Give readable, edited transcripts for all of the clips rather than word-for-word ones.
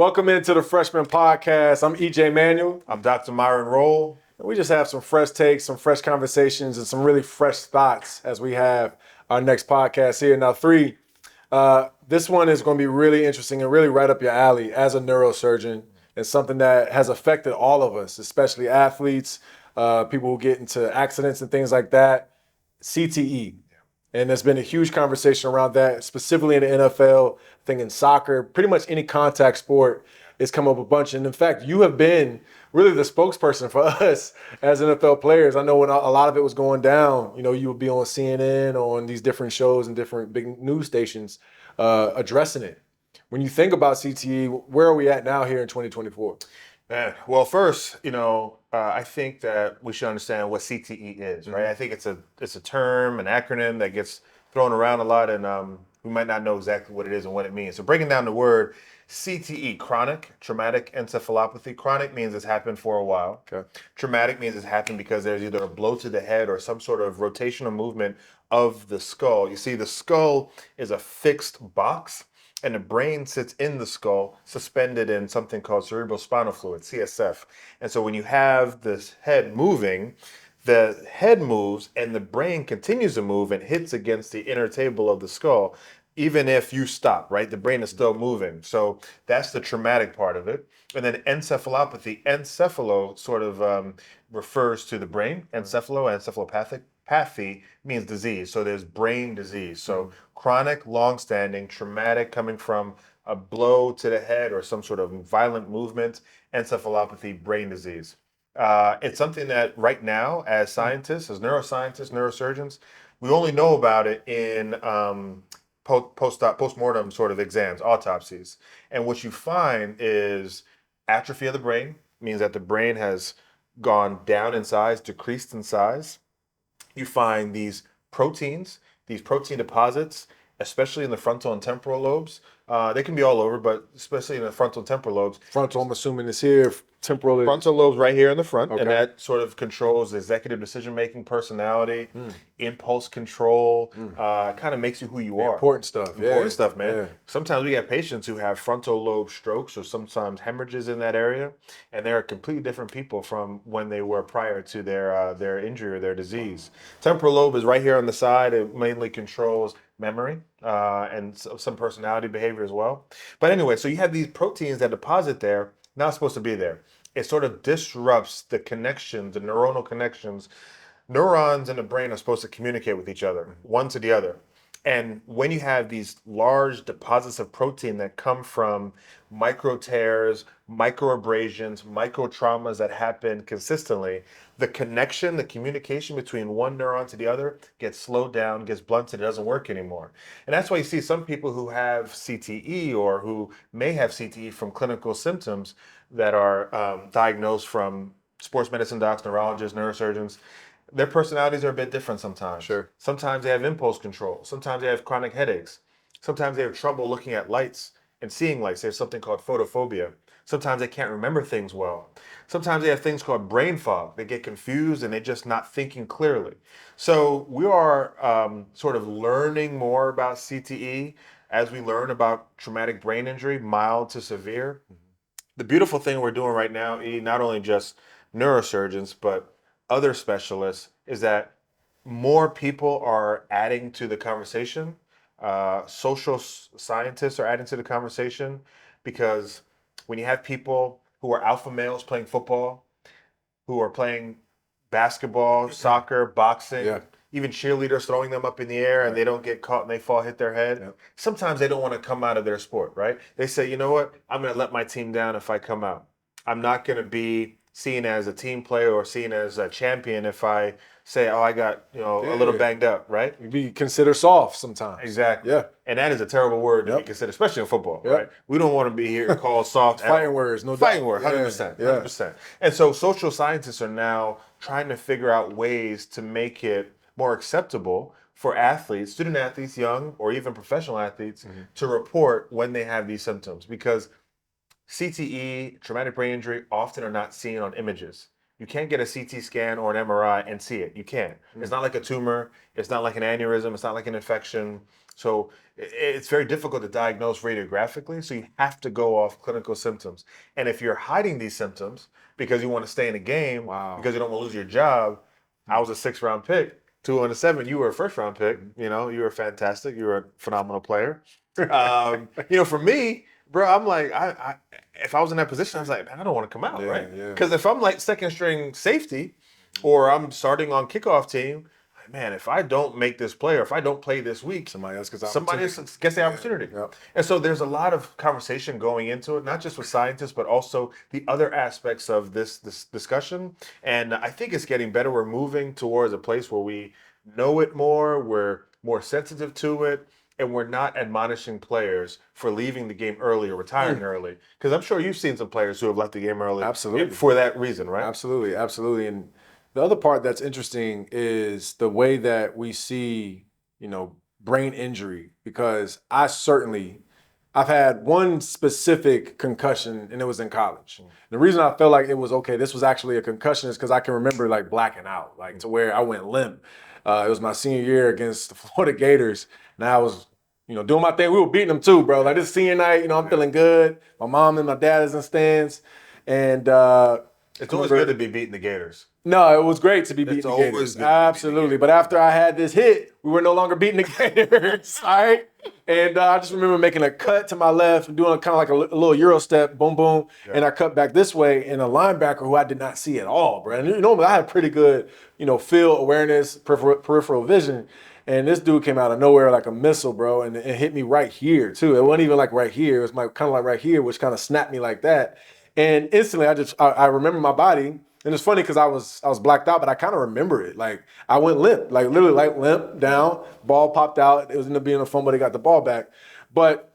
Welcome into the Freshman Podcast. I'm EJ Manuel. I'm Dr. Myron Roll. And we just have some fresh takes, some fresh conversations, and some really fresh thoughts as we have our next podcast here. Now, this one is going to be really interesting and really right up your alley as a neurosurgeon, and something that has affected all of us, especially athletes, people who get into accidents and things like that. CTE. And there's been a huge conversation around that, specifically in the NFL, I think in soccer, pretty much any contact sport it's come up a bunch. And in fact, you have been really the spokesperson for us as NFL players. I know when a lot of it was going down, you would be on CNN, on these different shows and different big news stations addressing it. When you think about CTE, where are we at now here in 2024? Man, well, first, I think that we should understand what CTE is, right? I think it's a term, an acronym that gets thrown around a lot, and we might not know exactly what it is and what it means. So breaking down the word CTE, chronic traumatic encephalopathy. Chronic means it's happened for a while. Okay. Traumatic means it's happened because there's either a blow to the head or some sort of rotational movement of the skull. You see, the skull is a fixed box, and the brain sits in the skull, suspended in something called cerebrospinal fluid, CSF. And so when you have this head moving, the head moves and the brain continues to move and hits against the inner table of the skull, even if you stop, right? The brain is still moving. So that's the traumatic part of it. And then encephalopathy, encephalo sort of refers to the brain. Encephalopathic. Pathy means disease, so there's brain disease. So chronic, long-standing, traumatic, coming from a blow to the head or some sort of violent movement, encephalopathy, brain disease. It's something that right now, as scientists, as neuroscientists, neurosurgeons, we only know about it in post-mortem sort of exams, autopsies. And what you find is atrophy of the brain, means that the brain has gone down in size, decreased in size. You find these protein deposits, especially in the frontal and temporal lobes. They can be all over, but especially in the frontal and temporal lobes. Frontal, I'm assuming, is here. Temporal. Frontal lobes right here in the front, Okay. and that sort of controls executive decision-making, personality, impulse control, kind of makes you who you are. Important stuff. Important stuff, man. Yeah. Sometimes we have patients who have frontal lobe strokes or sometimes hemorrhages in that area, and they're completely different people from when they were prior to their injury or their disease. Temporal lobe is right here on the side. It mainly controls memory and some personality behavior as well. But anyway, so you have these proteins that deposit there, not supposed to be there. It sort of disrupts the connections, the neuronal connections. Neurons in the brain are supposed to communicate with each other, one to the other. And when you have these large deposits of protein that come from micro tears, micro abrasions, micro traumas that happen consistently, the connection, the communication between one neuron to the other gets slowed down, gets blunted, it doesn't work anymore. And that's why you see some people who have CTE or who may have CTE from clinical symptoms that are diagnosed from sports medicine docs, neurologists, neurosurgeons. Their personalities are a bit different sometimes. Sure. Sometimes they have impulse control. Sometimes they have chronic headaches. Sometimes they have trouble looking at lights and seeing lights. There's something called photophobia. Sometimes they can't remember things well. Sometimes they have things called brain fog. They get confused and they're just not thinking clearly. So we are sort of learning more about CTE as we learn about traumatic brain injury, mild to severe. The beautiful thing we're doing right now, not only just neurosurgeons, but other specialists, is that more people are adding to the conversation. Social scientists are adding to the conversation, because when you have people who are alpha males playing football, who are playing basketball, soccer, boxing, even cheerleaders throwing them up in the air and they don't get caught and they hit their head. Sometimes they don't want to come out of their sport, right? They say, you know what? I'm going to let my team down if I come out. I'm not going to be seen as a team player or seen as a champion if I say, oh, I got a little banged up, right? You be considered soft sometimes. Exactly. Yeah. And that is a terrible word to be considered, especially in football, right? We don't want to be here called soft. Fighting words, no doubt. Fighting word, 100%. 100%. And so social scientists are now trying to figure out ways to make it more acceptable for athletes, student athletes, young, or even professional athletes, to report when they have these symptoms, because CTE, traumatic brain injury, often are not seen on images. You can't get a CT scan or an MRI and see it. You can't. It's not like a tumor. It's not like an aneurysm. It's not like an infection. So it's very difficult to diagnose radiographically. So you have to go off clinical symptoms. And if you're hiding these symptoms because you want to stay in the game, Wow. because you don't want to lose your job, I was a 6th-round pick. 207, you were a 1st-round pick. You know, you were fantastic. You were a phenomenal player. For me, bro, I'm like, if I was in that position, I was like, man, I don't want to come out, Yeah, right? yeah. Because if I'm like 2nd-string safety, or I'm starting on kickoff team, man, if I don't make this play, or if I don't play this week, Somebody else gets the opportunity. Yep. And so there's a lot of conversation going into it, not just with scientists, but also the other aspects of this discussion. And I think it's getting better. We're moving towards a place where we know it more, we're more sensitive to it, and we're not admonishing players for leaving the game early or retiring early. Because I'm sure you've seen some players who have left the game early Absolutely. for that reason, right? Absolutely, absolutely. And the other part that's interesting is the way that we see, brain injury, because I've had one specific concussion, and it was in college. The reason I felt like it was okay, this was actually a concussion, is because I can remember like blacking out, like to where I went limp. It was my senior year against the Florida Gators, and I was, doing my thing. We were beating them too, bro. Like this senior night, I'm feeling good. My mom and my dad is in stands, and It's always good to be beating the Gators. no, it was great to be beating the always Gators. good to be beating the Absolutely. But after I had this hit, we were no longer beating the Gators. All right. And I just remember making a cut to my left and doing kind of like a little Euro step, boom, boom. Yeah. And I cut back this way, and a linebacker who I did not see at all, bro. And normally I had pretty good, field awareness, peripheral vision. And this dude came out of nowhere like a missile, bro, and it hit me right here, too. It wasn't even like right here. It was kind of like right here, which kind of snapped me like that. And instantly, I remember my body. And it's funny because I was blacked out, but I kind of remember it. Like I went limp, like literally like limp down, ball popped out. It was ended up being a fumble. They got the ball back. But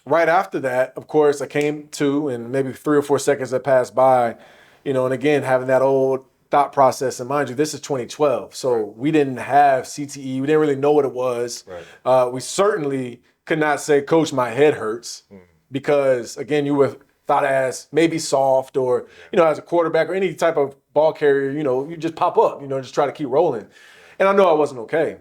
right after that, of course, I came to, and maybe 3 or 4 seconds that passed by, and again, having that old thought process. And mind you, this is 2012. So we didn't have CTE. We didn't really know what it was. Right. We certainly could not say, Coach, my head hurts. Because, again, you were thought as maybe soft, or, as a quarterback or any type of ball carrier, you just pop up, just try to keep rolling. And I know I wasn't okay.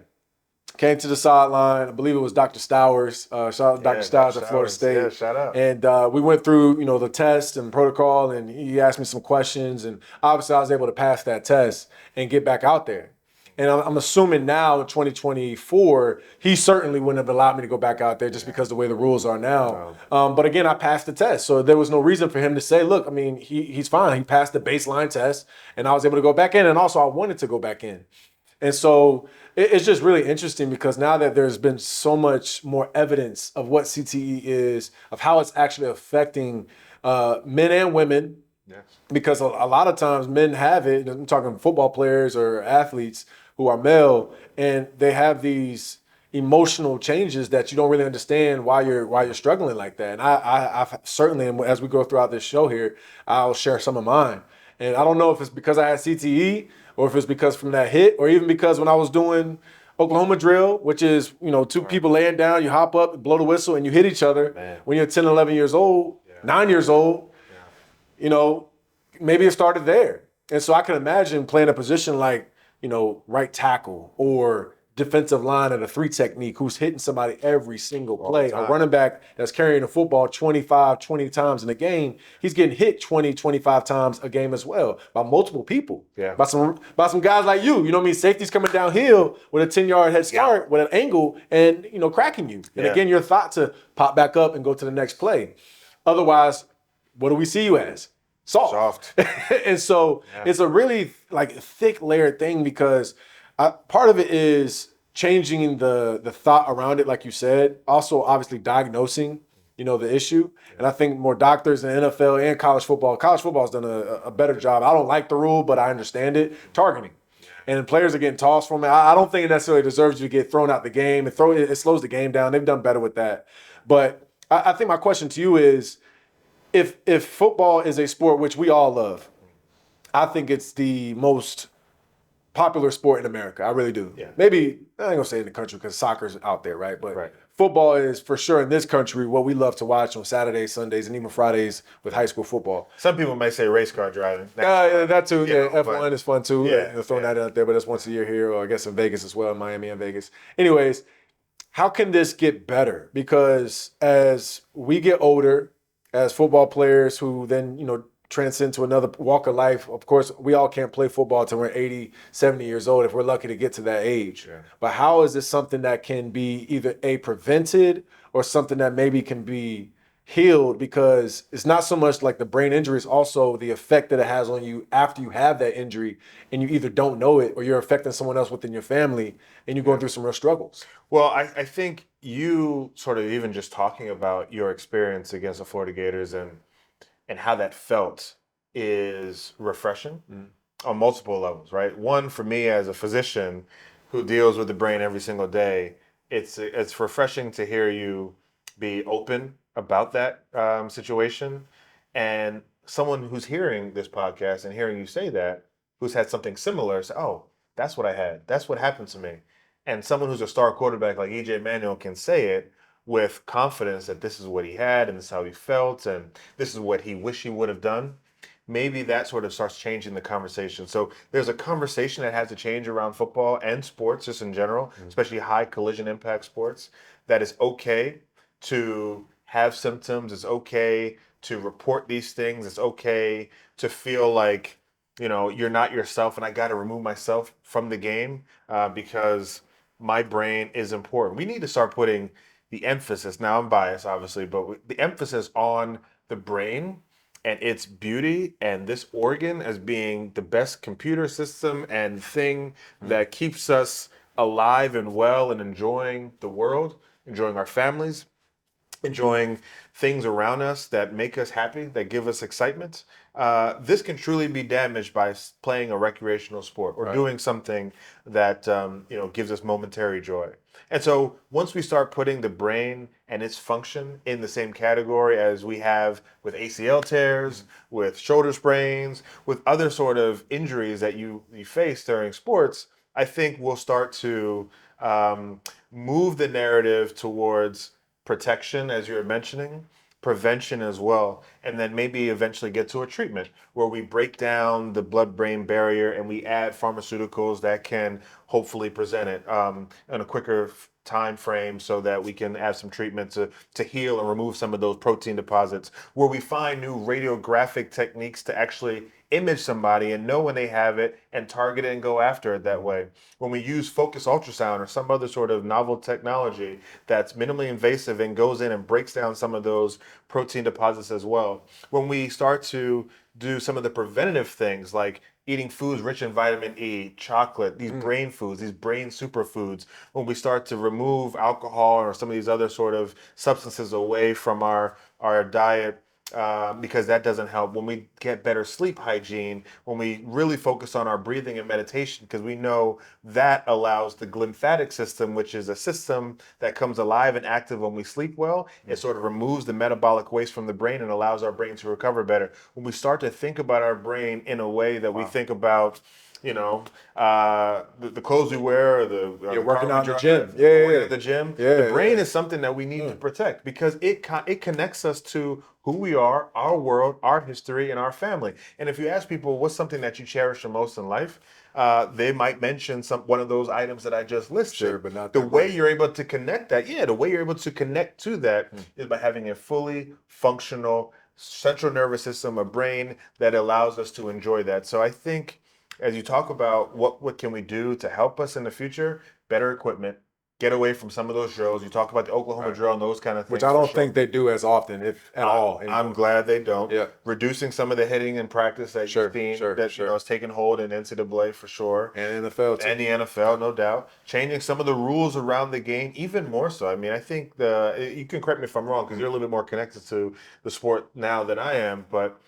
Came to the sideline. I believe it was Dr. Stowers. Shout out to Dr. Stowers at Florida State. Yeah, shout out. And we went through, the test and protocol, and he asked me some questions. And obviously I was able to pass that test and get back out there. And I'm assuming now in 2024, he certainly wouldn't have allowed me to go back out there just because of the way the rules are now. But again, I passed the test. So there was no reason for him to say, look, I mean, he's fine. He passed the baseline test, and I was able to go back in. And also I wanted to go back in. And so it's just really interesting because now that there's been so much more evidence of what CTE is, of how it's actually affecting men and women. Yes. Because a lot of times men have it. I'm talking football players or athletes who are male, and they have these emotional changes that you don't really understand why you're struggling like that. And I certainly, as we go throughout this show here, I'll share some of mine. And I don't know if it's because I had CTE or if it's because from that hit, or even because when I was doing Oklahoma drill, which is, two people laying down, you hop up, blow the whistle, and you hit each other. Man. When you're 10, 11 years old, 9 years old, maybe it started there. And so I can imagine playing a position like, right tackle or defensive line at a 3 technique who's hitting somebody every single play. A running back that's carrying the football 25, 20 times in a game, he's getting hit 20, 25 times a game as well by multiple people. Yeah. By some guys like you. You know what I mean? Safety's coming downhill with a 10-yard head start with an angle and, cracking you. And again, you're thought to pop back up and go to the next play. Otherwise, what do we see you as? Soft. And so it's a really thick layered thing because part of it is changing the thought around it, like you said. Also, obviously, diagnosing, the issue. And I think more doctors in the NFL and college football has done a better job. I don't like the rule, but I understand it. Targeting. And players are getting tossed from it. I don't think it necessarily deserves you to get thrown out the game. It slows the game down. They've done better with that. But I think my question to you is, if football is a sport which we all love, I think it's the most popular sport in America. I really do. Yeah. Maybe, I ain't gonna say in the country because soccer's out there, right? But football is for sure in this country what we love to watch on Saturdays, Sundays, and even Fridays with high school football. Some people may say race car driving. Yeah, that too. Yeah, know, F1 is fun too. yeah, Throwing yeah. that out there, but that's once a year here, or I guess in Vegas as well, in Miami and Vegas. Anyways, how can this get better? Because as we get older, as football players who then, transcend to another walk of life, of course, we all can't play football until we're 80, 70 years old if we're lucky to get to that age. Yeah. But how is this something that can be either prevented or something that maybe can be healed? Because it's not so much like the brain injury, it's also the effect that it has on you after you have that injury and you either don't know it or you're affecting someone else within your family and you're going through some real struggles. Well, I think you sort of even just talking about your experience against the Florida Gators and how that felt is refreshing on multiple levels, right? One, for me as a physician who deals with the brain every single day, it's refreshing to hear you be open about that situation, and someone who's hearing this podcast and hearing you say that, who's had something similar, say, "Oh, that's what I had. That's what happened to me." And someone who's a star quarterback like EJ Manuel can say it with confidence that this is what he had and this is how he felt and this is what he wished he would have done. Maybe that sort of starts changing the conversation. So there's a conversation that has to change around football and sports just in general, especially high collision impact sports, that it's okay to have symptoms. It's okay to report these things. It's okay to feel like, you're not yourself and I got to remove myself from the game because my brain is important. We need to start putting the emphasis, now I'm biased obviously, but the emphasis on the brain and its beauty and this organ as being the best computer system and thing that keeps us alive and well and enjoying the world, enjoying our families, enjoying things around us that make us happy, that give us excitement. This can truly be damaged by playing a recreational sport or doing something that gives us momentary joy. And so once we start putting the brain and its function in the same category as we have with ACL tears, with shoulder sprains, with other sort of injuries that you face during sports, I think we'll start to move the narrative towards protection, as you were mentioning, prevention as well, and then maybe eventually get to a treatment where we break down the blood-brain barrier and we add pharmaceuticals that can hopefully present it in a quicker time frame so that we can have some treatment to heal and remove some of those protein deposits, where we find new radiographic techniques to actually image somebody and know when they have it and target it and go after it that way. When we use focus ultrasound or some other sort of novel technology that's minimally invasive and goes in and breaks down some of those protein deposits as well. When we start to do some of the preventative things like eating foods rich in vitamin E, chocolate, these brain foods, these brain superfoods, when we start to remove alcohol or some of these other sort of substances away from our diet, because that doesn't help. When we get better sleep hygiene, when we really focus on our breathing and meditation, because we know that allows the glymphatic system, which is a system that comes alive and active when we sleep well, it sort of removes the metabolic waste from the brain and allows our brain to recover better. When we start to think about our brain in a way that we think about the clothes we wear, or the working car out we in the drive, gym. Yeah, going yeah. to the gym. Yeah, The brain yeah. is something that we need to protect because it connects us to who we are, our world, our history, and our family. And if you ask people what's something that you cherish the most in life, they might mention one of those items that I just listed. Sure, but not the their way brain. you're able to connect that. Yeah, the way you're able to connect to that is by having a fully functional central nervous system, a brain that allows us to enjoy that. So I think as you talk about what can we do to help us in the future, better equipment, get away from some of those drills. You talk about the Oklahoma drill and those kind of things. Which I don't think they do as often, if at all. I'm glad they don't. Yeah. Reducing some of the hitting in practice that you've seen that is taking hold in NCAA for sure. And NFL too. And the NFL, no doubt. Changing some of the rules around the game, even more so. I mean, I think you can correct me if I'm wrong because you're a little bit more connected to the sport now than I am, but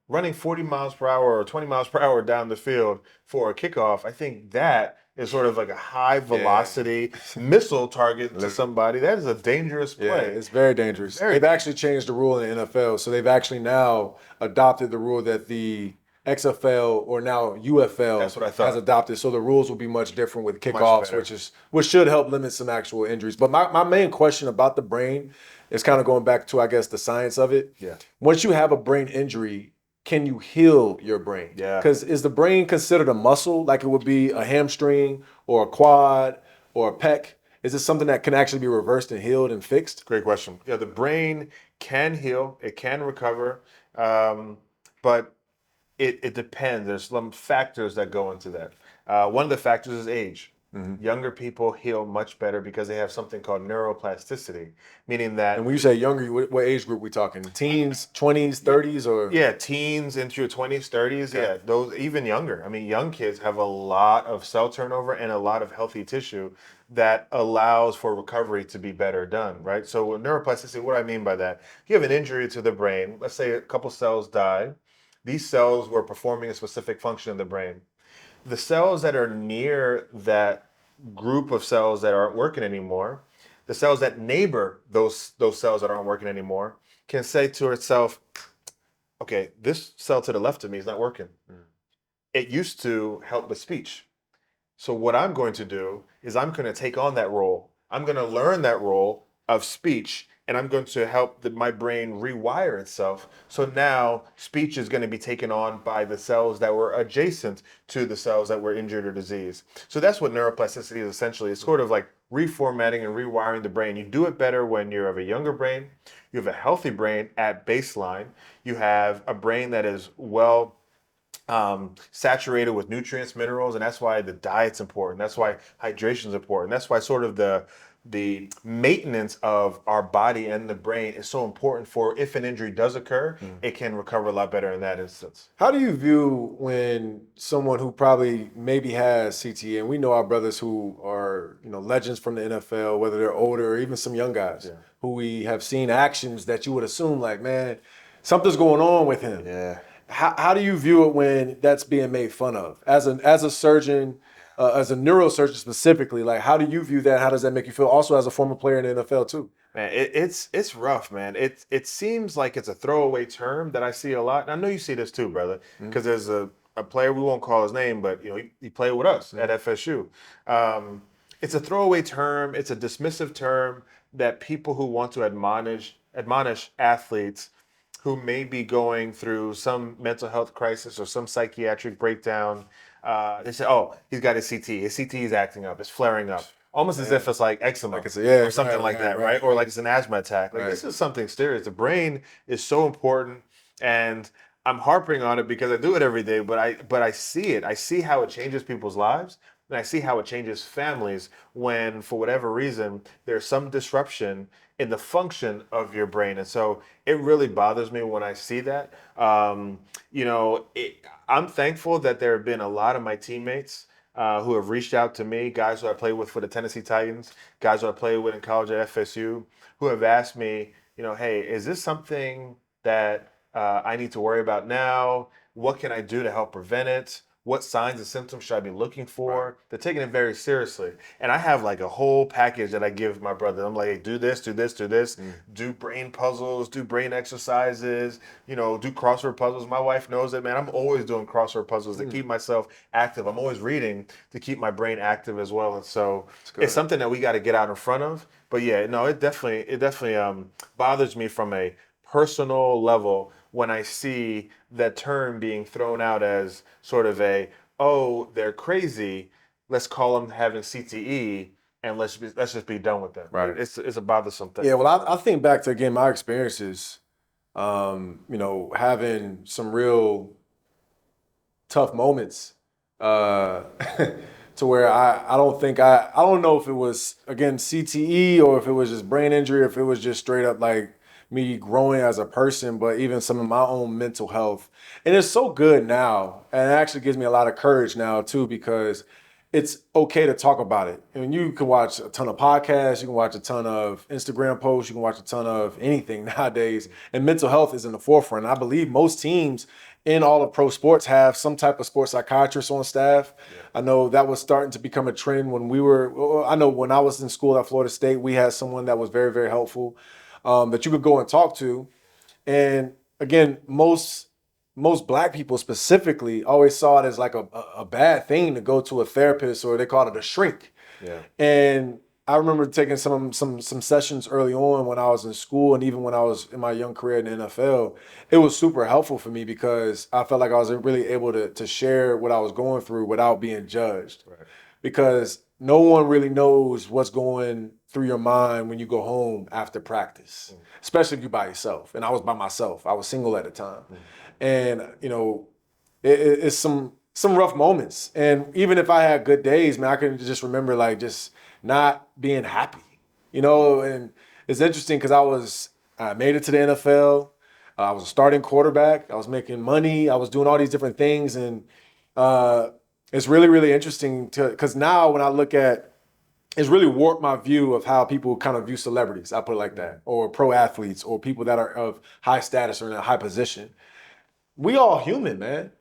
running 40 miles per hour or 20 miles per hour down the field for a kickoff, I think that is sort of like a high velocity missile target to somebody. That is a dangerous play. Yeah, it's very dangerous. They've actually changed the rule in the NFL. So they've actually now adopted the rule that the XFL or now UFL That's what I thought. has adopted. So the rules will be much different with Much kickoffs, better. which should help limit some actual injuries. But my main question about the brain is kind of going back to, I guess, the science of it. Yeah. Once you have a brain injury, can you heal your brain? Yeah. Because is the brain considered a muscle, like it would be a hamstring or a quad or a pec? Is it something that can actually be reversed and healed and fixed? Great question. Yeah, the brain can heal, it can recover, but it depends. There's some factors that go into that. One of the factors is age. Younger people heal much better because they have something called neuroplasticity, meaning that And when you say younger, what age group we talking? Teens, 20s, 30s, or? yeah, teens into your 20s, 30s, yeah, those even younger. I mean, young kids have a lot of cell turnover and a lot of healthy tissue that allows for recovery to be better done, right? So with neuroplasticity, what I mean by that, you have an injury to the brain, let's say a couple cells die. These cells were performing a specific function in the brain. The cells that are near that group of cells that aren't working anymore, the cells that neighbor those cells that aren't working anymore, can say to itself, okay, this cell to the left of me is not working. It used to help with speech. So what I'm going to do is I'm going to take on that role. I'm going to learn that role of speech, and I'm going to help my brain rewire itself. So now speech is going to be taken on by the cells that were adjacent to the cells that were injured or diseased. So that's what neuroplasticity is essentially. It's sort of like reformatting and rewiring the brain. You do it better when you have a younger brain. You have a healthy brain at baseline. You have a brain that is well saturated with nutrients, minerals, and that's why the diet's important. That's why hydration is important. That's why sort of the maintenance of our body and the brain is so important for if an injury does occur, it can recover a lot better in that instance. How do you view when someone who probably maybe has CTE, and we know our brothers who are, legends from the NFL, whether they're older or even some young guys, who we have seen actions that you would assume like, man, something's going on with him. Yeah. How do you view it when that's being made fun of? As a surgeon, as a neurosurgeon specifically, like how do you view that? How does that make you feel? Also as a former player in the NFL too. Man, it's rough, man. It seems like it's a throwaway term that I see a lot. And I know you see this too, brother, because there's a player, we won't call his name, but he played with us at FSU. It's a throwaway term. It's a dismissive term that people who want to admonish athletes who may be going through some mental health crisis or some psychiatric breakdown, they say, "Oh, he's got his CT. His CT is acting up. It's flaring up." Almost as if it's like eczema or something like that, right? Or like it's an asthma attack. Like this is something serious. The brain is so important, and I'm harping on it because I do it every day. But I see it. I see how it changes people's lives, and I see how it changes families when, for whatever reason, there's some disruption in the function of your brain. And so it really bothers me when I see that. I'm thankful that there have been a lot of my teammates who have reached out to me, guys who I played with for the Tennessee Titans, guys who I played with in college at FSU, who have asked me, hey, is this something that I need to worry about now? What can I do to help prevent it? What signs and symptoms should I be looking for? Right. They're taking it very seriously. And I have like a whole package that I give my brother. I'm like, hey, do this, do this, do this, do brain puzzles, do brain exercises, do crossword puzzles. My wife knows it, man. I'm always doing crossword puzzles to keep myself active. I'm always reading to keep my brain active as well. And so it's something that we got to get out in front of. But yeah, no, it definitely bothers me from a personal level when I see that term being thrown out as sort of oh, they're crazy, let's call them having CTE, and let's just be done with them. Right. It's a bothersome thing. Yeah, well, I think back to, again, my experiences, having some real tough moments to where I don't think I don't know if it was, again, CTE or if it was just brain injury, or if it was just straight up like me growing as a person, but even some of my own mental health. And it's so good now, and it actually gives me a lot of courage now too, because it's okay to talk about it. And you can watch a ton of podcasts, you can watch a ton of Instagram posts, you can watch a ton of anything nowadays, and mental health is in the forefront. I believe most teams in all of pro sports have some type of sports psychiatrist on staff. I know that was starting to become a trend when I know when I was in school at Florida State, we had someone that was very, very helpful that you could go and talk to. And again, most most black people specifically always saw it as like a bad thing to go to a therapist, or they called it a shrink. Yeah. And I remember taking some sessions early on when I was in school, and even when I was in my young career in the NFL. It was super helpful for me because I felt like I was really able to share what I was going through without being judged. Right. Because no one really knows what's going through your mind when you go home after practice, especially if you're by yourself. And I was by myself. I was single at the time. And, it's some rough moments. And even if I had good days, man, I can just remember like just not being happy, and it's interesting because I made it to the NFL. I was a starting quarterback. I was making money. I was doing all these different things. And it's really, really interesting because now when I look at, it's really warped my view of how people kind of view celebrities. I put it like that, or pro athletes, or people that are of high status or in a high position. We all human, man.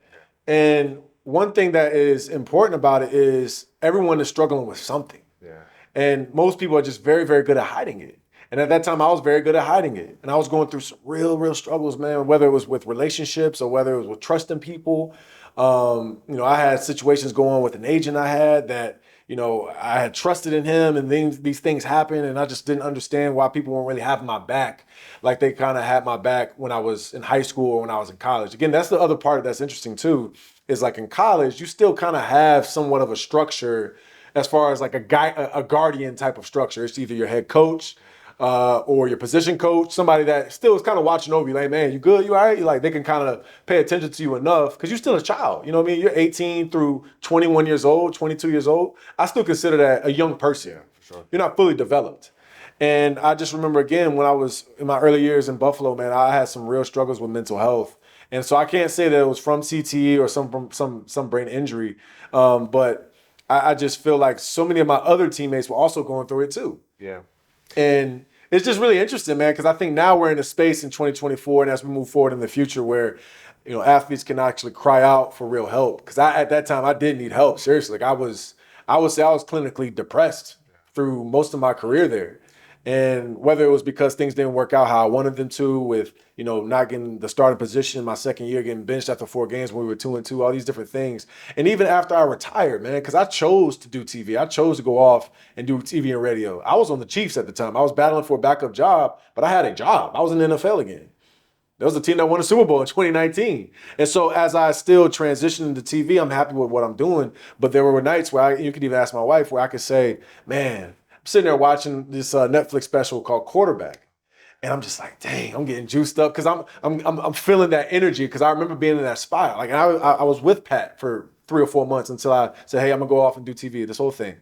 And one thing that is important about it is everyone is struggling with something. Yeah. And most people are just very, very good at hiding it. And at that time, I was very good at hiding it. And I was going through some real, real struggles, man, whether it was with relationships or whether it was with trusting people. I had situations going on with an agent I had that, I had trusted in him, and then these things happened, and I just didn't understand why people weren't really having my back like they kind of had my back when I was in high school or when I was in college. Again, that's the other part that's interesting too, is like in college, you still kind of have somewhat of a structure as far as like a guardian type of structure. It's either your head coach or your position coach, somebody that still is kind of watching over you, like, man, you good, you all right? Like they can kind of pay attention to you enough because you're still a child. You know what I mean? You're 18 through 21 years old, 22 years old. I still consider that a young person. Yeah, for sure. You're not fully developed. And I just remember again when I was in my early years in Buffalo, man, I had some real struggles with mental health. And so I can't say that it was from CTE or from some brain injury, but I just feel like so many of my other teammates were also going through it too. Yeah. And it's just really interesting, man, because I think now we're in a space in 2024, and as we move forward in the future, where athletes can actually cry out for real help. Because at that time I did need help, seriously. Like I would say I was clinically depressed through most of my career there. And whether it was because things didn't work out how I wanted them to, with not getting the starting position my second year, getting benched after 4 games when we were 2-2, all these different things. And even after I retired, man, because I chose to do TV. I chose to go off and do TV and radio. I was on the Chiefs at the time. I was battling for a backup job, but I had a job. I was in the NFL again. There was a team that won a Super Bowl in 2019. And so as I still transitioned into TV, I'm happy with what I'm doing. But there were nights where you could even ask my wife, where I could say, man, I'm sitting there watching this Netflix special called Quarterback. And I'm just like, dang, I'm getting juiced up because I'm feeling that energy, because I remember being in that spot. Like I was with Pat for 3 or 4 months until I said, hey, I'm gonna go off and do TV, this whole thing.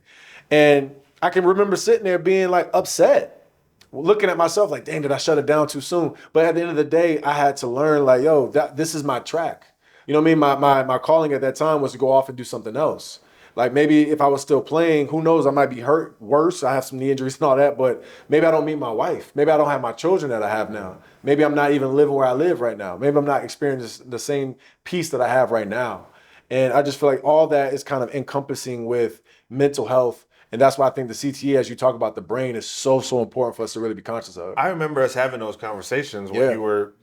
And I can remember sitting there being like upset, looking at myself like, dang, did I shut it down too soon? But at the end of the day, I had to learn like, yo, this is my track. You know what I mean? My calling at that time was to go off and do something else. Like maybe if I was still playing, who knows, I might be hurt worse. I have some knee injuries and all that, but maybe I don't meet my wife. Maybe I don't have my children that I have now. Maybe I'm not even living where I live right now. Maybe I'm not experiencing the same peace that I have right now. And I just feel like all that is kind of encompassing with mental health. And that's why I think the CTE, as you talk about the brain, is so, so important for us to really be conscious of. I remember us having those conversations when you were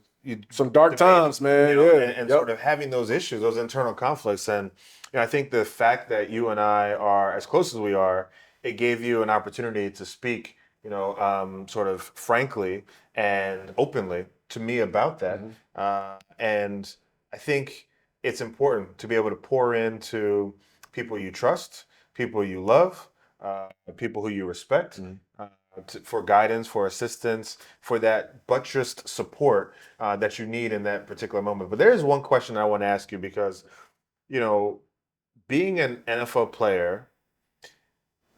some dark times, man. And sort of having those issues, those internal conflicts. And I think the fact that you and I are as close as we are, it gave you an opportunity to speak, sort of frankly and openly to me about that. And I think it's important to be able to pour into people you trust, people you love, people who you respect, for guidance, for assistance, for that buttressed support that you need in that particular moment. But there is one question I want to ask you because, being an NFL player,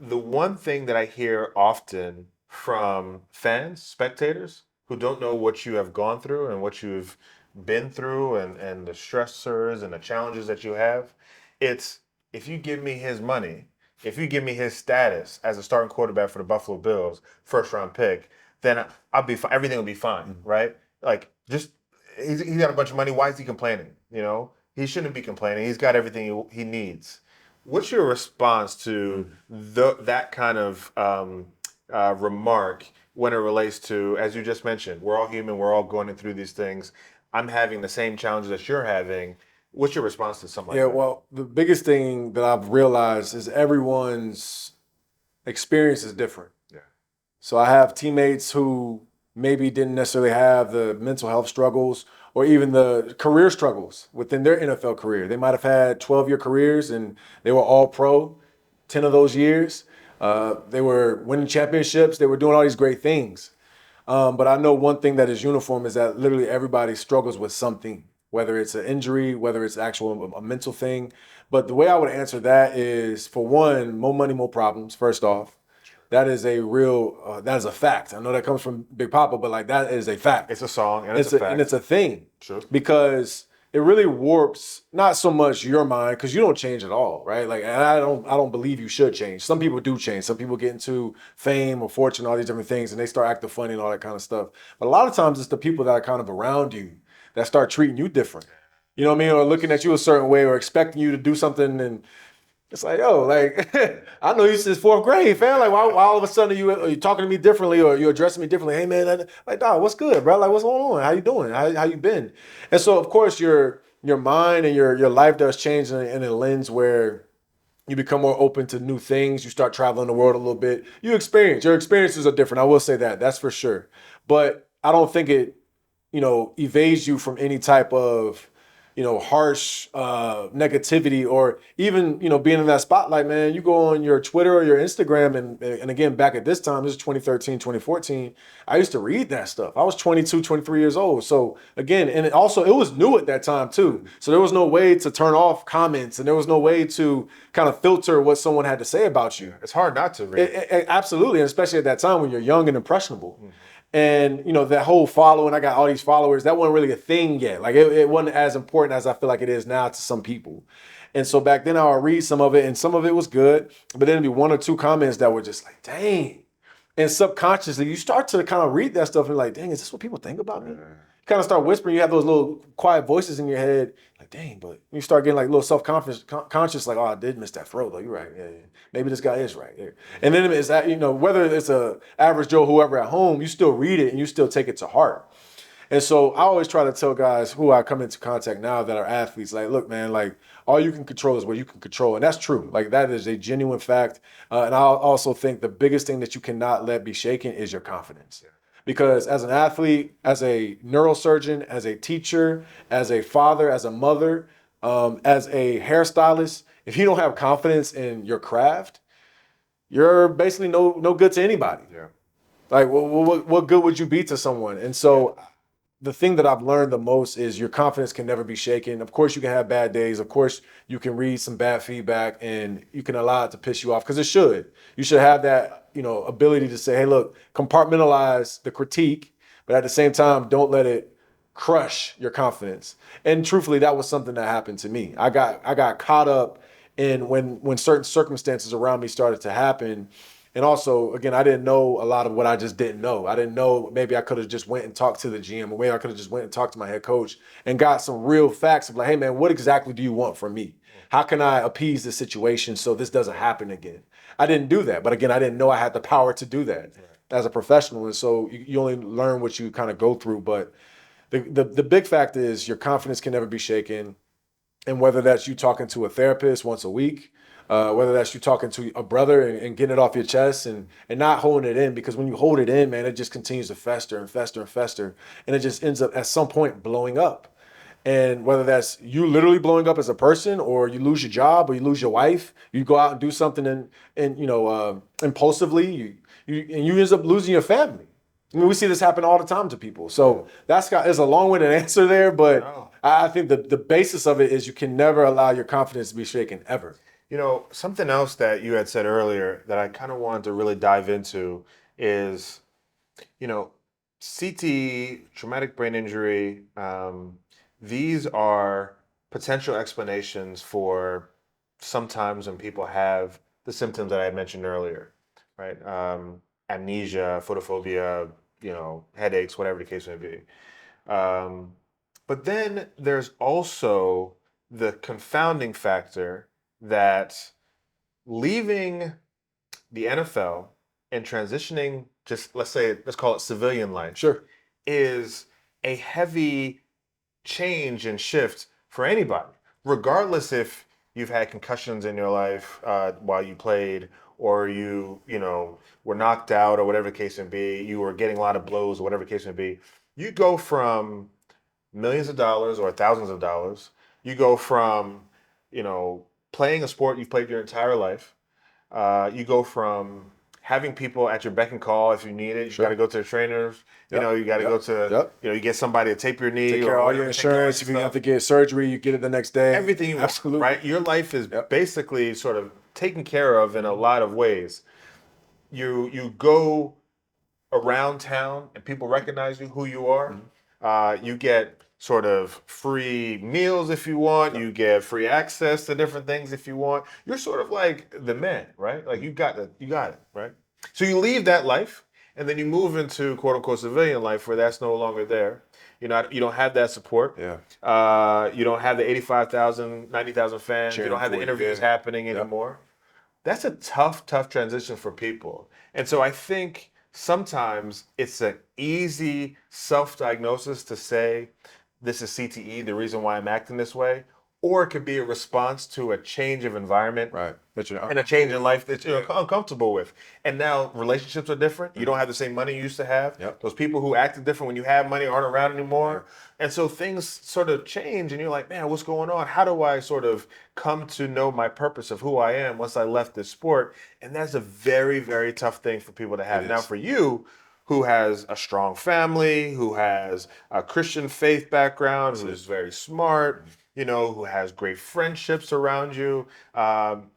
the one thing that I hear often from fans, spectators, who don't know what you have gone through and what you've been through and the stressors and the challenges that you have, it's, if you give me his money, if you give me his status as a starting quarterback for the Buffalo Bills, first round pick, then I'll be fine. Everything will be fine, right? Like, just he's got a bunch of money. Why is he complaining? He shouldn't be complaining. He's got everything he needs. What's your response to that kind of remark when it relates to, as you just mentioned, we're all human, we're all going through these things. I'm having the same challenges that you're having. What's your response to something like Yeah, that? well, the biggest thing that I've realized is everyone's experience is different. Yeah. So I have teammates who maybe didn't necessarily have the mental health struggles or even the career struggles within their NFL career. They might have had 12-year careers and they were all pro 10 of those years. They were winning championships. They were doing all these great things. But I know one thing that is uniform is that literally everybody struggles with something, whether it's an injury, whether it's actual a mental thing. But the way I would answer that is, for one, more money, more problems. First off, that is a real that is a fact. I know that comes from Big Papa, but like that is a fact. It's a song and it's a fact. And it's a thing. Sure. Because it really warps not so much your mind, because you don't change at all, right? Like, and I don't believe you should change. Some people do change. Some people get into fame or fortune, all these different things, and they start acting funny and all that kind of stuff. But a lot of times it's the people that are kind of around you that start treating you different. You know what I mean? Or looking at you a certain way or expecting you to do something, and it's like, yo, like, I know you since fourth grade, fam. Like, why all of a sudden are you talking to me differently or you addressing me differently? Hey, man, like, dog, what's good, bro? Like, what's going on? How you doing? How you been? And so, of course, your mind and your life does change in a lens where you become more open to new things. You start traveling the world a little bit. Your experiences are different. I will say that. That's for sure. But I don't think it, evades you from any type of harsh negativity or even, being in that spotlight, man. You go on your Twitter or your Instagram, and again, back at this time, this is 2013, 2014, I used to read that stuff. I was 22, 23 years old. So again, and it was new at that time too. So there was no way to turn off comments and there was no way to kind of filter what someone had to say about you. It's hard not to read. Absolutely, and especially at that time when you're young and impressionable. And that whole following, I got all these followers, that wasn't really a thing yet. Like it wasn't as important as I feel like it is now to some people. And so back then I would read some of it and some of it was good, but then it'd be one or two comments that were just like, dang. And subconsciously you start to kind of read that stuff and like, dang, is this what people think about me? You kind of start whispering, you have those little quiet voices in your head, like, dang, but you start getting like a little self-conscious, conscious, like, oh, I did miss that throw though. You're right. Yeah. Maybe this guy is right. Yeah. And then it's that, whether it's a average Joe, whoever at home, you still read it and you still take it to heart. And so I always try to tell guys who I come into contact now that are athletes, like, look, man, like all you can control is what you can control. And that's true. Like that is a genuine fact. And I also think the biggest thing that you cannot let be shaken is your confidence. Yeah. Because as an athlete, as a neurosurgeon, as a teacher, as a father, as a mother, as a hairstylist, if you don't have confidence in your craft, you're basically no good to anybody. Yeah. Like, what good would you be to someone? And so the thing that I've learned the most is your confidence can never be shaken. Of course, you can have bad days. Of course, you can read some bad feedback and you can allow it to piss you off because it should. You should have that, ability to say, hey, look, compartmentalize the critique, but at the same time, don't let it crush your confidence. And truthfully, that was something that happened to me. I got caught up in when certain circumstances around me started to happen. And also, again, I didn't know a lot of what I just didn't know. I didn't know maybe I could have just went and talked to the GM, or maybe I could have just went and talked to my head coach and got some real facts of like, hey, man, what exactly do you want from me? How can I appease this situation so this doesn't happen again? I didn't do that. But again, I didn't know I had the power to do that as a professional. And so you only learn what you kind of go through. But the big fact is your confidence can never be shaken. And whether that's you talking to a therapist once a week, whether that's you talking to a brother and getting it off your chest and not holding it in, because when you hold it in, man, it just continues to fester and fester and fester. And it just ends up at some point blowing up. And whether that's you literally blowing up as a person or you lose your job or you lose your wife, you go out and do something and impulsively, you end up losing your family. I mean, we see this happen all the time to people. So there's a long-winded answer there, but No. I think the basis of it is you can never allow your confidence to be shaken ever. Something else that you had said earlier that I kind of wanted to really dive into is, CTE, traumatic brain injury, these are potential explanations for sometimes when people have the symptoms that I had mentioned earlier, right? Amnesia, photophobia, headaches, whatever the case may be. But then there's also the confounding factor that leaving the NFL and transitioning, just let's call it civilian life, Sure. is a heavy change and shift for anybody, regardless if you've had concussions in your life while you played, or you were knocked out, or whatever the case may be. You were getting a lot of blows, or whatever the case may be. You go from millions of dollars or thousands of dollars. You go from, playing a sport you've played your entire life. You go from having people at your beck and call if you need it. You Sure. got to go to the trainers. Yep. You got to Yep. go to, Yep. you get somebody to tape your knee. Take care or of all whatever, your take care of all insurance. If you your have to stuff. get surgery, you get it the next day. Everything you want, Absolutely. right? Your life is Yep. basically sort of taken care of in a lot of ways. You go around town and people recognize you, who you are. You get sort of free meals if you want. You get free access to different things if you want. You're sort of like the man, right? Like you got it, right? So you leave that life and then you move into quote unquote civilian life where that's no longer there. You don't have that support. Yeah. You don't have the 85,000, 90,000 fans. You Cheering don't have the for you, interviews yeah. happening anymore. That's a tough transition for people. And so I think sometimes it's an easy self-diagnosis to say, this is CTE, the reason why I'm acting this way. Or it could be a response to a change of environment Right. But and a change in life that you're uncomfortable with. And now relationships are different. You don't have the same money you used to have. Yep. Those people who acted different when you had money aren't around anymore. And so things sort of change and you're like, man, what's going on? How do I sort of come to know my purpose of who I am once I left this sport? And that's a very, very tough thing for people to have. It Now is. for you, who has a strong family, who has a Christian faith background, who's very smart, who has great friendships around you.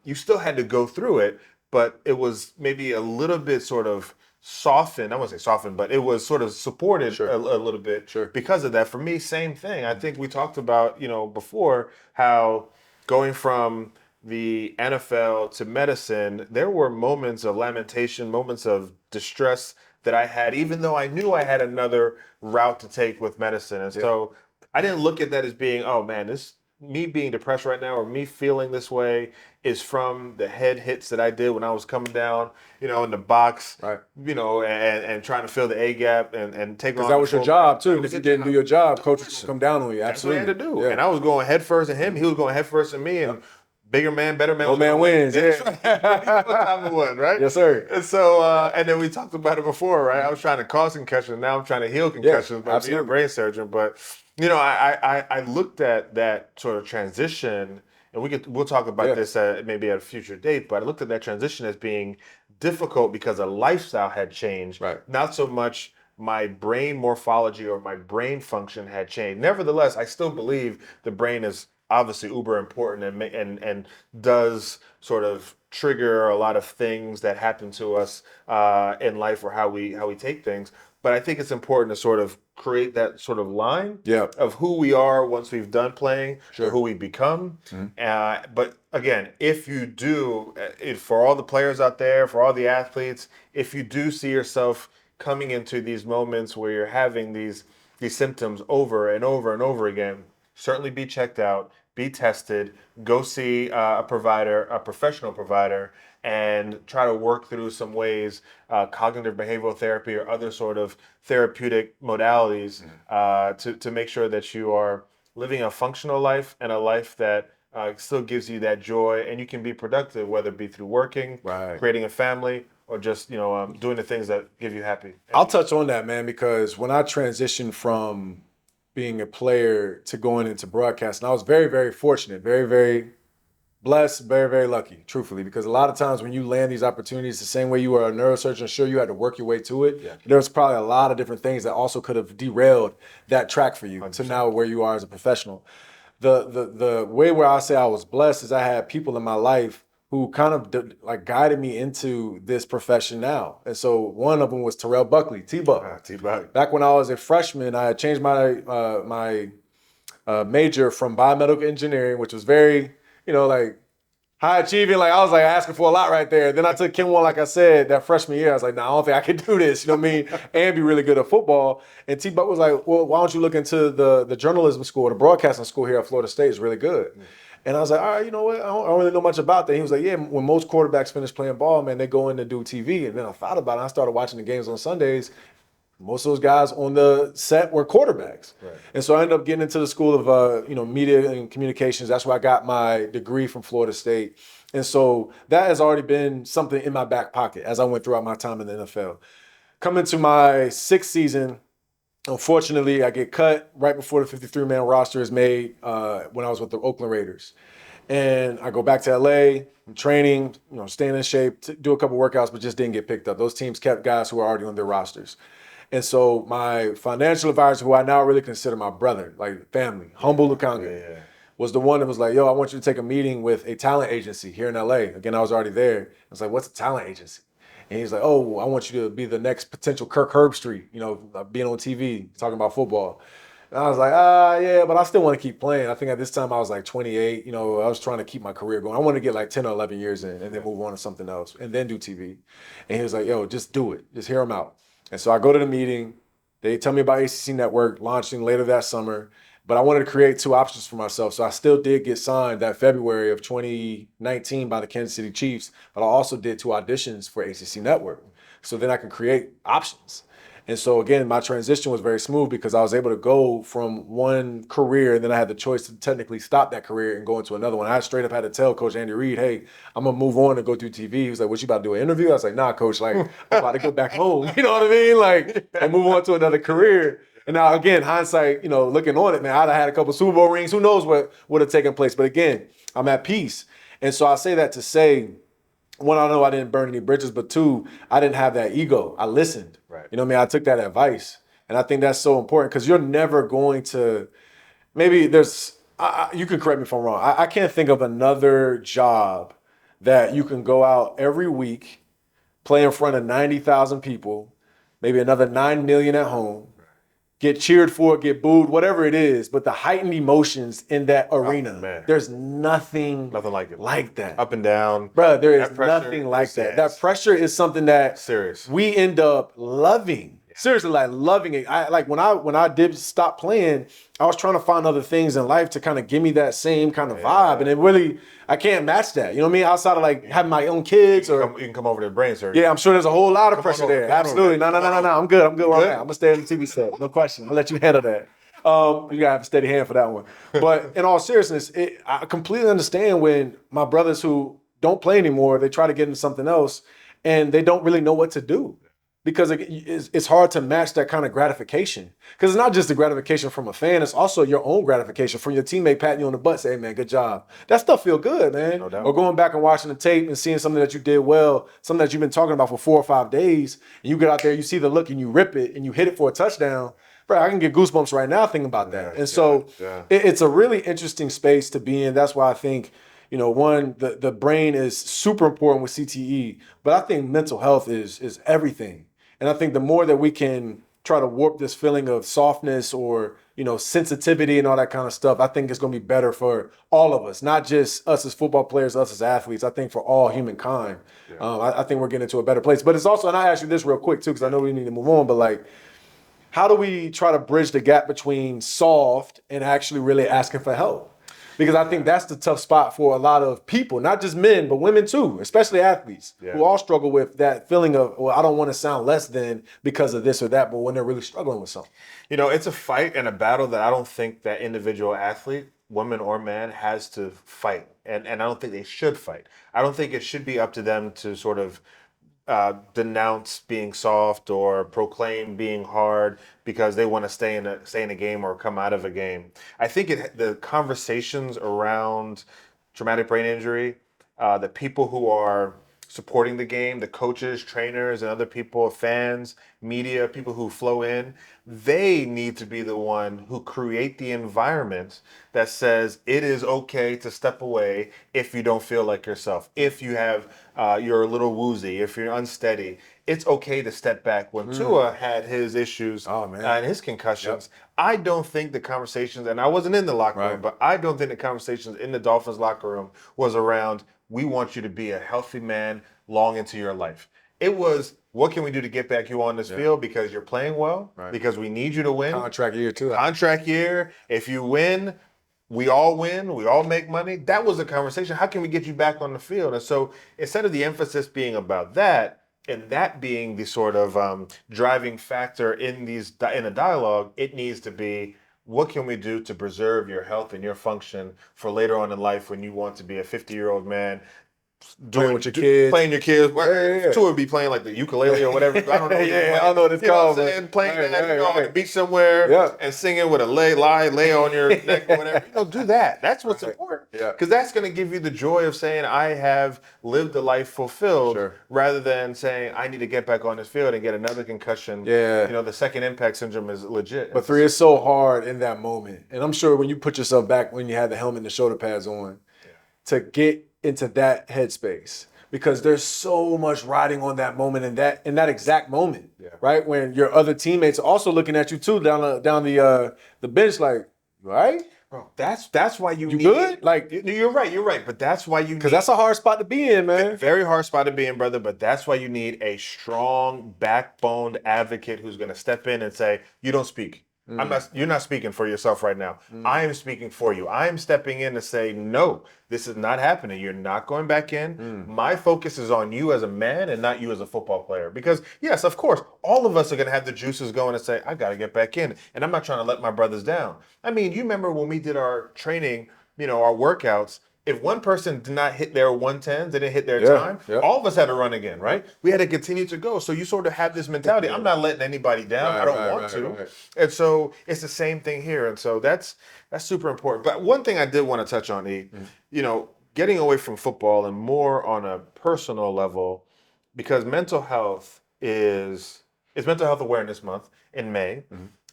You still had to go through it, but it was maybe a little bit sort of softened. I wouldn't say softened, but it was sort of supported Sure. a little bit Sure. because of that. For me, same thing. I think we talked about, before how going from the NFL to medicine, there were moments of lamentation, moments of distress that I had, even though I knew I had another route to take with medicine. And so I didn't look at that as being, oh man, me being depressed right now or me feeling this way is from the head hits that I did when I was coming down, in the box, Right. and trying to fill the A gap and take on. Because that was your job too. And if you didn't do your job, coaches Listen, would come down on you. That's what I Absolutely. had to do. Yeah. And I was going head first at him. He was going head first at me. And bigger man, better man. Old man wins. Yeah. What time it was, right? Yes, sir. And so, and then we talked about it before, right? I was trying to cause concussions. Now I'm trying to heal concussions by being a absolutely. brain surgeon. But, I looked at that sort of transition, and we'll talk about this maybe at a future date, but I looked at that transition as being difficult because a lifestyle had changed. Right. Not so much my brain morphology or my brain function had changed. Nevertheless, I still believe the brain is obviously uber important and does sort of trigger a lot of things that happen to us in life or how we take things. But I think it's important to sort of create that sort of line of who we are once we've done playing, to who we become. But again, if you do, for all the players out there, for all the athletes, if you do see yourself coming into these moments where you're having these symptoms over and over and over again, certainly be checked out, be tested, go see a provider, a professional provider, and try to work through some ways, cognitive behavioral therapy or other sort of therapeutic modalities to make sure that you are living a functional life and a life that still gives you that joy and you can be productive, whether it be through working, creating a family, or just doing the things that give you happy. I'll touch on that, man, because when I transitioned from being a player to going into broadcasting, I was very, very fortunate, very, very blessed, very, very lucky, truthfully, because a lot of times when you land these opportunities, the same way you were a neurosurgeon, sure, you had to work your way to it. Yeah. There was probably a lot of different things that also could have derailed that track for you 100%. To now where you are as a professional. The way where I say I was blessed is I had people in my life who kind of like guided me into this profession now. And so one of them was Terrell Buckley, T-Buck. T-Buck. Back when I was a freshman, I had changed my major from biomedical engineering, which was very, like high achieving. Like I was like asking for a lot right there. Then I took Chem 1, like I said, that freshman year. I was like, I don't think I can do this, you know what I mean? And be really good at football. And T-Buck was like, well, why don't you look into the journalism school, the broadcasting school here at Florida State is really good. And I was like, all right, you know what? I don't really know much about that. He was like, yeah, when most quarterbacks finish playing ball, man, they go in to do TV. And then I thought about it. I started watching the games on Sundays. Most of those guys on the set were quarterbacks. Right. And so I ended up getting into the school of media and communications. That's where I got my degree from Florida State. And so that has already been something in my back pocket as I went throughout my time in the NFL. Coming to my sixth season, unfortunately, I get cut right before the 53-man roster is made when I was with the Oakland Raiders. And I go back to LA, I'm training, staying in shape, do a couple workouts, but just didn't get picked up. Those teams kept guys who were already on their rosters. And so my financial advisor, who I now really consider my brother, like family, Humble Lukanga, was the one that was like, yo, I want you to take a meeting with a talent agency here in LA. Again, I was already there. I was like, what's a talent agency? And he's like, oh, I want you to be the next potential Kirk Herbstreit, being on TV, talking about football. And I was like, yeah, but I still want to keep playing. I think at this time I was like 28. I was trying to keep my career going. I wanted to get like 10 or 11 years in and then move on to something else and then do TV. And he was like, yo, just do it. Just hear him out. And so I go to the meeting. They tell me about ACC Network launching later that summer. But I wanted to create two options for myself. So I still did get signed that February of 2019 by the Kansas City Chiefs. But I also did two auditions for ACC Network. So then I can create options. And so again, my transition was very smooth because I was able to go from one career and then I had the choice to technically stop that career and go into another one. I straight up had to tell Coach Andy Reid, hey, I'm gonna move on and go do TV. He was like, what, you about to do an interview? I was like, nah, Coach, like I'm about to go back home. You know what I mean? Like, and move on to another career. And now again, hindsight, looking on it, man, I'd have had a couple Super Bowl rings. Who knows what would have taken place? But again, I'm at peace. And so I say that to say, one, I know I didn't burn any bridges, but two, I didn't have that ego. I listened. Right. You know what I mean? I took that advice. And I think that's so important because you're never going to, maybe you can correct me if I'm wrong. I can't think of another job that you can go out every week, play in front of 90,000 people, maybe another 9 million at home, get cheered for, get booed, whatever it is, but the heightened emotions in that arena, there's nothing like that. Up and down. Bro, there is nothing like that. That pressure is something that we end up loving. Seriously, like loving it. When I did stop playing, I was trying to find other things in life to kind of give me that same kind of vibe. And it really, I can't match that. You know what I mean? Outside of like having my own kids you can come over to the brain surgery. Yeah, I'm sure there's a whole lot of pressure there. Absolutely. No. I'm good where I'm at. I'm gonna stay in the TV set. No question. I'll let you handle that. You gotta have a steady hand for that one. But in all seriousness, I completely understand when my brothers who don't play anymore, they try to get into something else and they don't really know what to do. Because it's hard to match that kind of gratification. Because it's not just the gratification from a fan, it's also your own gratification from your teammate patting you on the butt, saying, hey, man, good job. That stuff feel good, man. No doubt. Or going back and watching the tape and seeing something that you did well, something that you've been talking about for 4 or 5 days, and you get out there, you see the look, and you rip it, and you hit it for a touchdown. Bro, I can get goosebumps right now thinking about that. And so it's a really interesting space to be in. That's why I think, one, the brain is super important with CTE, but I think mental health is everything. And I think the more that we can try to warp this feeling of softness or, sensitivity and all that kind of stuff, I think it's going to be better for all of us, not just us as football players, us as athletes. I think for all humankind, I think we're getting into a better place. But it's also, and I ask you this real quick too, because I know we need to move on, but like, how do we try to bridge the gap between soft and actually really asking for help? Because I think that's the tough spot for a lot of people, not just men, but women too, especially athletes who all struggle with that feeling of, well, I don't want to sound less than because of this or that, but when they're really struggling with something. It's a fight and a battle that I don't think that individual athlete, woman or man, has to fight. And I don't think they should fight. I don't think it should be up to them to sort of denounce being soft or proclaim being hard because they want to stay in a game or come out of a game. I think the conversations around traumatic brain injury, the people who are supporting the game, the coaches, trainers, and other people, fans, media, people who flow in, they need to be the one who create the environment that says it is okay to step away if you don't feel like yourself, if you have you're a little woozy, if you're unsteady. It's okay to step back. When Tua had his issues and his concussions, I don't think the conversations, and I wasn't in the locker room, but I don't think the conversations in the Dolphins locker room was around, we want you to be a healthy man long into your life. It was, what can we do to get back you on this field because you're playing well, because we need you to win. Contract year too. Contract year. If you win, we all win. We all make money. That was the conversation. How can we get you back on the field? And so instead of the emphasis being about that, and that being the sort of driving factor in a dialogue, it needs to be, what can we do to preserve your health and your function for later on in life when you want to be a 50-year-old man Playing with your kids. playing your kids. Yeah. Two would be playing like the ukulele or whatever. I don't know. Yeah, I don't know what it's called, What I'm but saying? Playing right, that, right, on the right. beach somewhere, Yeah. and singing with a lay on your neck or whatever. Do that. That's what's Right. important. Yeah. Because that's going to give you the joy of saying, I have lived a life fulfilled, Sure. rather than saying, I need to get back on this field and get another concussion. Yeah. The second impact syndrome is legit. But three, it's so hard in that moment. And I'm sure when you put yourself back when you had the helmet and the shoulder pads on, to get into that headspace. Because there's so much riding on that moment in that exact moment. Right? When your other teammates are also looking at you too down the bench, like, right? Bro, that's why you need, good? Like, you're right. But that's why you need, because that's a hard spot to be in, man. very hard spot to be in, brother. But that's why you need a strong, backboned advocate who's going to step in and say, "You don't speak. You're not speaking for yourself right now. I am speaking for you. I am stepping in to say, no, this is not happening. You're not going back in. My focus is on you as a man and not you as a football player. Because yes, of course, all of us are going to have the juices going and say, I got to get back in. And I'm not trying to let my brothers down. I mean, you remember when we did our training, our workouts, if one person did not hit their 110s, they didn't hit their time, all of us had to run again, right? We had to continue to go. So you sort of have this mentality, I'm not letting anybody down. I don't want to. Right. And so it's the same thing here. And so that's super important. But one thing I did want to touch on, getting away from football and more on a personal level, because mental health is Mental Health Awareness Month in May.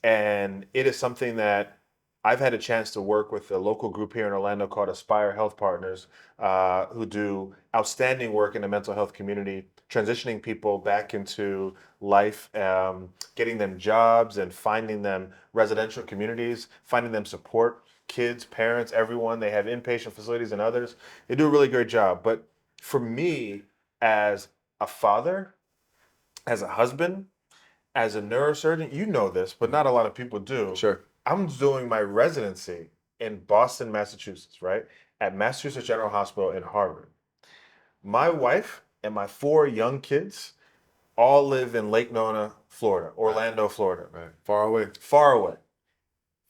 And it is something that I've had a chance to work with a local group here in Orlando called Aspire Health Partners, who do outstanding work in the mental health community, transitioning people back into life, getting them jobs and finding them residential communities, finding them support, kids, parents, everyone. They have inpatient facilities and others. They do a really great job. But for me, as a father, as a husband, as a neurosurgeon, you know this, but not a lot of people do. Sure. I'm doing my residency in Boston, Massachusetts, right? At Massachusetts General Hospital in Harvard. My wife and my 4 young kids all live in Lake Nona, Florida, Orlando, Florida. Right. Far away. Far away.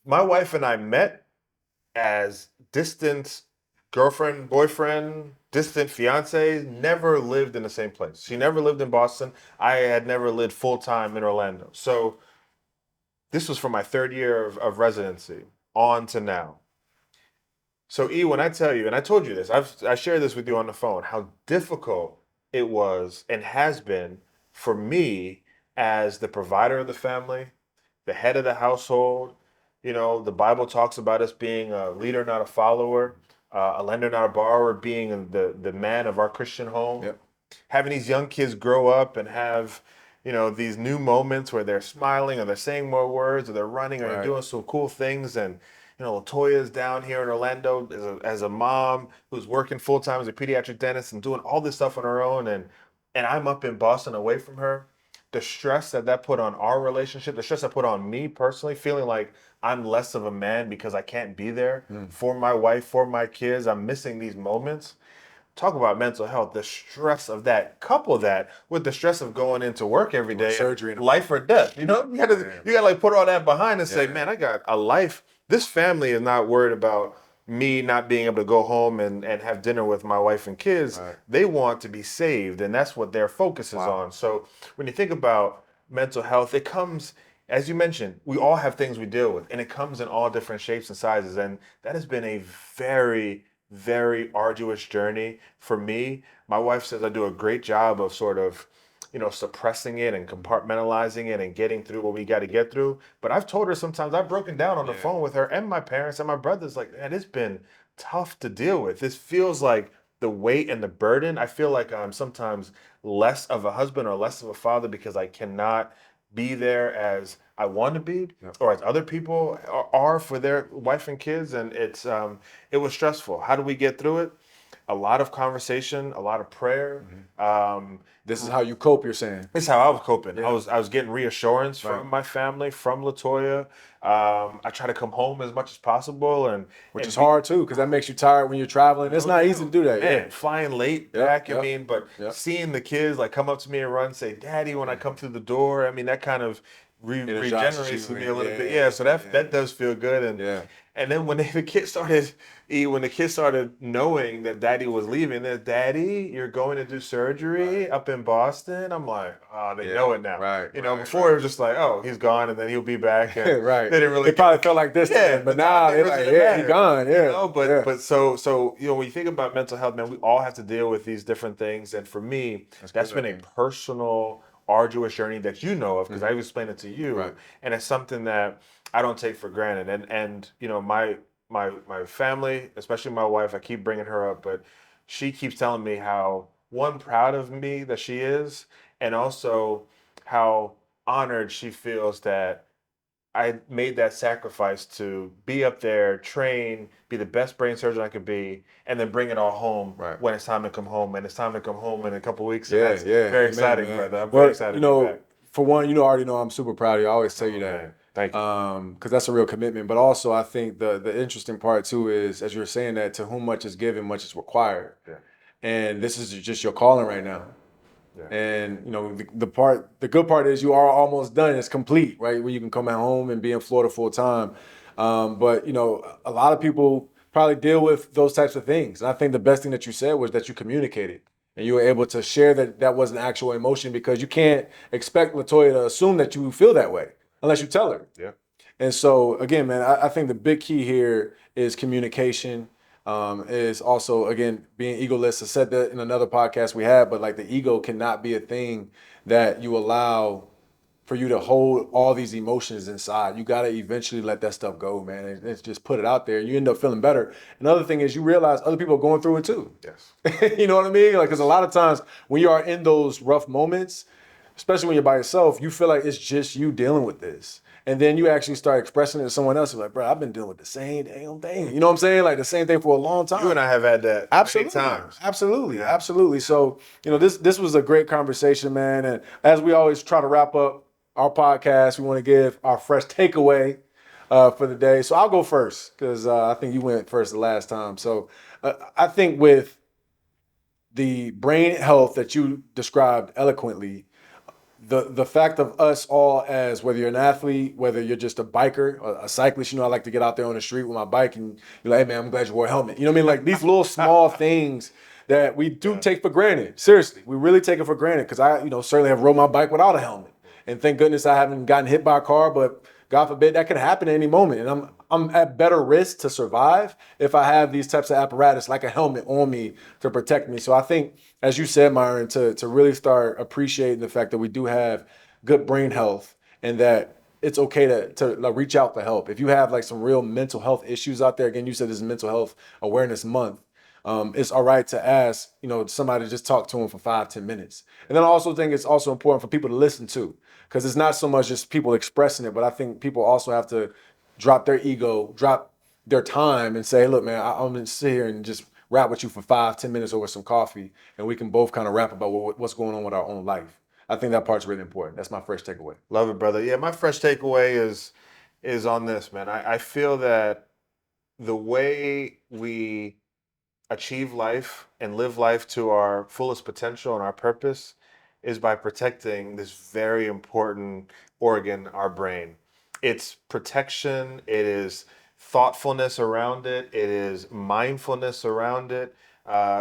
My wife and I met as distant girlfriend, boyfriend, distant fiance, never lived in the same place. She never lived in Boston. I had never lived full-time in Orlando. So this was for my 3rd year of residency on to now. So when I tell you, and I told you this, I shared this with you on the phone, how difficult it was and has been for me as the provider of the family, the head of the household. The Bible talks about us being a leader, not a follower, a lender, not a borrower, being the man of our Christian home. Yep. Having these young kids grow up and have, these new moments where they're smiling or they're saying more words or they're running or they're doing some cool things. And, Latoya's down here in Orlando as a mom who's working full time as a pediatric dentist and doing all this stuff on her own. And I'm up in Boston away from her. The stress that put on our relationship, the stress that put on me personally, feeling like I'm less of a man because I can't be there for my wife, for my kids. I'm missing these moments. Talk about mental health, the stress of that. Couple that with the stress of going into work every day, surgery, life or death. You gotta like put all that behind and say, man, I got a life. This family is not worried about me not being able to go home and have dinner with my wife and kids. They want to be saved, and that's what their focus is on. So when you think about mental health, it comes, as you mentioned, we all have things we deal with, and it comes in all different shapes and sizes. And that has been a very, very arduous journey for me. My wife says I do a great job of sort of, suppressing it and compartmentalizing it and getting through what we got to get through. But I've told her sometimes, I've broken down on the phone with her and my parents and my brothers, like, man, it's been tough to deal with. This feels like the weight and the burden. I feel like I'm sometimes less of a husband or less of a father because I cannot be there as I want to be or as other people are for their wife and kids. And it was stressful. How do we get through it? a lot of conversation, a lot of prayer. This is how you cope, you're saying. This is how I was coping. Yeah. I was getting reassurance Right. from my family, from Latoya. I try to come home as much as possible, Which and is be, hard too, because that makes you tired when you're traveling. It's not easy to do that. man, Yeah. flying late Yep, back. I yep, mean, but yep. seeing the kids like come up to me and run, say "Daddy" when I come through the door. I mean, that kind of Energizes regenerates you. me a little bit. Yeah, Yeah, so that yeah. does feel good. Yeah. And then when the kids started, when the kids started knowing that Daddy was leaving, they're Daddy, you're going to do surgery up in Boston. I'm like, oh, they know it now. Right, You know, right, before it was just like, oh, he's gone, and then he'll be back. And Right. they didn't really. It probably felt like this to them, but the time now they're difference like, didn't yeah, he matter, gone. Yeah. You know, but yeah. but so you know, when you think about mental health, man, we all have to deal with these different things. And for me, that's good, been a man. personal, arduous journey that you know of because I've explained it to you, Right. and it's something that I don't take for granted. And you know, my family, especially my wife, I keep bringing her up, but she keeps telling me how one proud of me that she is, and also how honored she feels that I made that sacrifice to be up there, train, be the best brain surgeon I could be, and then bring it all home Right. when it's time to come home. And it's time to come home in a couple weeks. And Yeah, that's yeah. very Amen, exciting, man. brother. I'm Well, very excited to be back. for one, I already know I'm super proud of you. I always tell you Oh, that. man. Thank you. Because that's a real commitment. But also, I think the interesting part too is, as you were saying, that to whom much is given, much is required. Yeah. And this is just your calling right now. Yeah. And the good part is you are almost done. It's complete, right? Where you can come at home and be in Florida full time. But a lot of people probably deal with those types of things. And I think the best thing that you said was that you communicated and you were able to share that was an actual emotion, because you can't expect Latoya to assume that you feel that way unless you tell her. Yeah. And so again, man, I think the big key here is communication. Is also, again, being egoless. I said that in another podcast we had, but like the ego cannot be a thing that you allow for you to hold all these emotions inside. You got to eventually let that stuff go, man. It's just put it out there. You end up feeling better. Another thing is you realize other people are going through it too. Yes. You know what I mean? Like, because a lot of times when you are in those rough moments, especially when you're by yourself, you feel like it's just you dealing with this. And then you actually start expressing it to someone else. You're like, bro, I've been dealing with the same damn thing. You know what I'm saying? Like the same thing for a long time. You and I have had that Absolutely. many times. Absolutely. Absolutely. So, this was a great conversation, man. And as we always try to wrap up our podcast, we want to give our fresh takeaway for the day. So I'll go first because I think you went first the last time. So I think with the brain health that you described eloquently, the fact of us all, as whether you're an athlete, whether you're just a biker or a cyclist, I like to get out there on the street with my bike and you're like, hey man, I'm glad you wore a helmet. You know what I mean? Like these little small things that we do take for granted. Seriously, we really take it for granted, because I, certainly have rode my bike without a helmet. And thank goodness I haven't gotten hit by a car, but God forbid that could happen at any moment. And I'm at better risk to survive if I have these types of apparatus like a helmet on me to protect me. So I think, as you said, Myron, to really start appreciating the fact that we do have good brain health, and that it's okay to like reach out for help. If you have like some real mental health issues out there, again, you said this is Mental Health Awareness Month. It's all right to ask, somebody to just talk to them for 5-10 minutes. And then I also think it's also important for people to listen to, because it's not so much just people expressing it, but I think people also have to drop their ego, drop their time, and say, hey, look, man, I'm gonna sit here and just rap with you for 5-10 minutes over some coffee, and we can both kind of rap about what's going on with our own life. I think that part's really important. That's my first takeaway. Love it, brother. Yeah, my fresh takeaway is on this, man. I feel that the way we achieve life and live life to our fullest potential and our purpose is by protecting this very important organ, our brain. It's protection, it is thoughtfulness around it, it is mindfulness around it.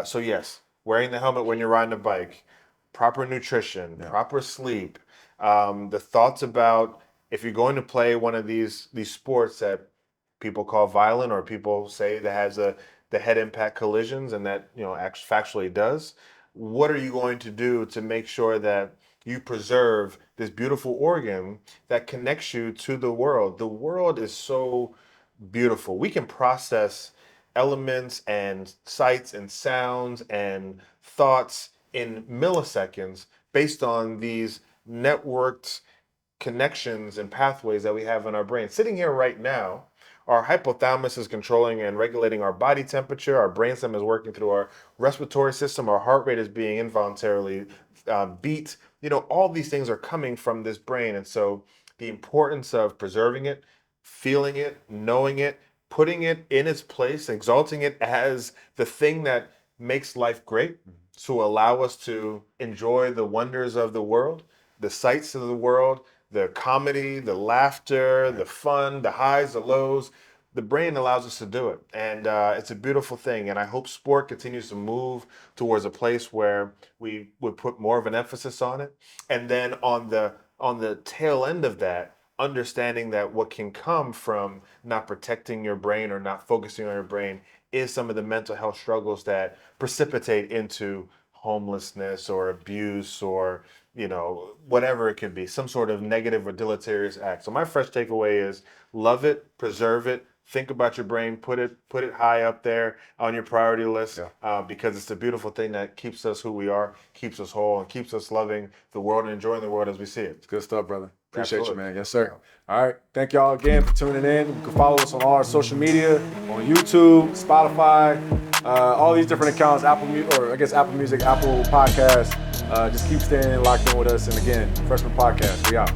So, yes, wearing the helmet when you're riding a bike, proper nutrition, proper sleep, the thoughts about if you're going to play one of these sports that people call violent, or people say that has the head impact collisions, and that factually does. What are you going to do to make sure that you preserve this beautiful organ that connects you to the world? The world is so beautiful. We can process elements and sights and sounds and thoughts in milliseconds based on these networked connections and pathways that we have in our brain. Sitting here right now, our hypothalamus is controlling and regulating our body temperature. Our brainstem is working through our respiratory system. Our heart rate is being involuntarily beat. All these things are coming from this brain. And so the importance of preserving it, feeling it, knowing it, putting it in its place, exalting it as the thing that makes life great, to allow us to enjoy the wonders of the world, the sights of the world, the comedy, the laughter, the fun, the highs, the lows. The brain allows us to do it. And it's a beautiful thing. And I hope sport continues to move towards a place where we would put more of an emphasis on it. And then on the tail end of that, understanding that what can come from not protecting your brain or not focusing on your brain is some of the mental health struggles that precipitate into homelessness or abuse or whatever it could be, some sort of negative or deleterious act. So my fresh takeaway is love it, preserve it, think about your brain, put it high up there on your priority list, because it's a beautiful thing that keeps us who we are, keeps us whole, and keeps us loving the world and enjoying the world as we see it. Good stuff, brother. Appreciate Absolutely. you, man. Yes, sir. All right. Thank y'all again for tuning in. You can follow us on all our social media, on YouTube, Spotify, all these different accounts, Apple Music, Apple Podcasts. Just keep staying locked in with us. And again, Freshman Podcast, we out.